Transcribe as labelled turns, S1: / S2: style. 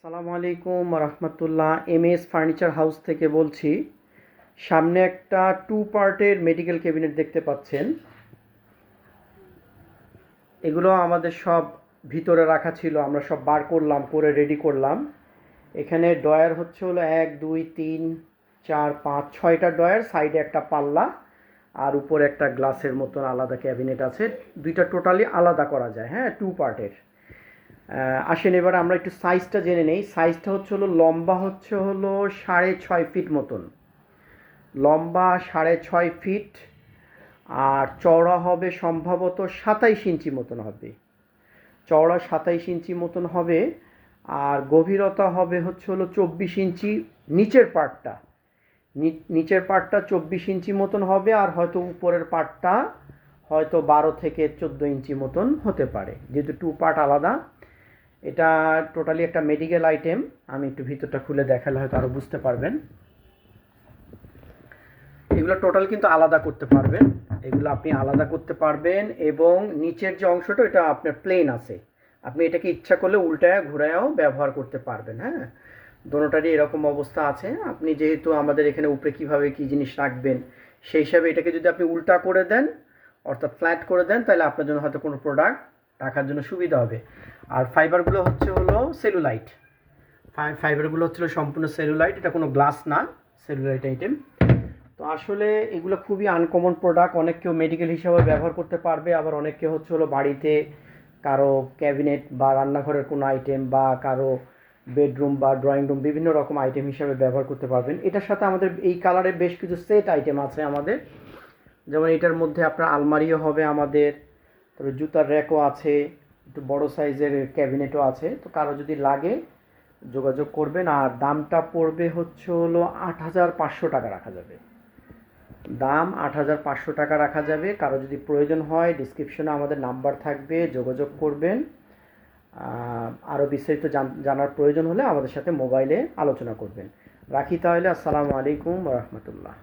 S1: আসসালামু আলাইকুম রহমতুল্লাহ। MS furniture house থেকে বলছি। সামনে একটা 2 পার্টের মেডিকেল ক্যাবিনেট দেখতে পাচ্ছেন। এগুলো আমাদের সব ভিতরে রাখা ছিল, আমরা সব বার করলাম, করে রেডি করলাম। এখানে ডয়ার হচ্ছে হলো 1 2 3 4 5 6টা ডয়ার, সাইডে একটা পাল্লা, আর উপরে একটা গ্লাসের মতন আলাদা ক্যাবিনেট আছে। দুইটা টোটালি আলাদা করা যায়, হ্যাঁ, 2 পার্টের। আসেন এবার আমরা একটু সাইজটা জেনে নেই। সাইজটা হচ্ছে হলো লম্বা হচ্ছে হলো 6.5 ফিট মতন, লম্বা 6.5 ফিট, আর চওড়া হবে সম্ভবত 27 ইঞ্চি মতন হবে, চওড়া 27 ইঞ্চি মতন হবে। আর গভীরতা হবে হচ্ছে হলো 24 ইঞ্চি, নিচের পার্টটা, নিচের পার্টটা 24 ইঞ্চি মতন হবে, আর হয়তো উপরের পার্টটা হয়তো 12 থেকে 14 ইঞ্চি মতন হতে পারে, যেহেতু 2 পার্ট আলাদা। এটা টোটালি একটা মেডিকেল আইটেম। আমি একটু ভিতরটা খুলে দেখালে হয়তো আরও বুঝতে পারবেন। এগুলো টোটাল কিন্তু আলাদা করতে পারবেন, এগুলো আপনি আলাদা করতে পারবেন। এবং নিচের যে অংশটা এটা আপনার প্লেন আছে, আপনি এটাকে ইচ্ছা করলে উল্টায় ঘুরায়ও ব্যবহার করতে পারবেন। হ্যাঁ, দোনোটারই এরকম অবস্থা আছে। আপনি যেহেতু আমাদের এখানে উপরে কীভাবে কী জিনিস রাখবেন সেই হিসাবে এটাকে যদি আপনি উল্টা করে দেন, অর্থাৎ ফ্ল্যাট করে দেন, তাহলে আপনার জন্য হয়তো কোনো প্রোডাক্ট রাখার জন্য সুবিধা হবে। আর ফাইবারগুলো হচ্ছে হলো সেলুলাইট, ফাইবারগুলো হচ্ছে সম্পূর্ণ সেলুলাইট, এটা কোনো গ্লাস না, সেলুলাইট আইটেম। তো আসলে এগুলো খুবই আনকমন প্রোডাক্ট। অনেক কেউ মেডিকেল হিসাবে ব্যবহার করতে পারবে, আবার অনেক কেউ হচ্ছে হলো বাড়িতে কারো ক্যাবিনেট বা রান্নাঘরের কোনো আইটেম, বা কারো বেডরুম বা ড্রয়িং রুম, বিভিন্ন রকম আইটেম হিসাবে ব্যবহার করতে পারবেন। এটার সাথে আমাদের এই কালারের বেশ কিছু সেট আইটেম আছে আমাদের, যেমন এটার মধ্যে আপনার আলমারিও হবে আমাদের, তবে জুতার র্যাকও আছে, একটু বড় সাইজের ক্যাবিনেটও আছে। তো কারো যদি লাগে যোগাযোগ করবেন। আর দামটা পড়বে হচ্ছে হলো 8,500 টাকা রাখা যাবে, দাম 8,500 টাকা রাখা যাবে। কারো যদি প্রয়োজন হয় ডিসক্রিপশনে আমাদের নাম্বার থাকবে, যোগাযোগ করবেন। আরও বিস্তারিত জানার প্রয়োজন হলে আমাদের সাথে মোবাইলে আলোচনা করবেন। রাখি তাহলে। আসসালামু আলাইকুম রহমতুল্লাহ।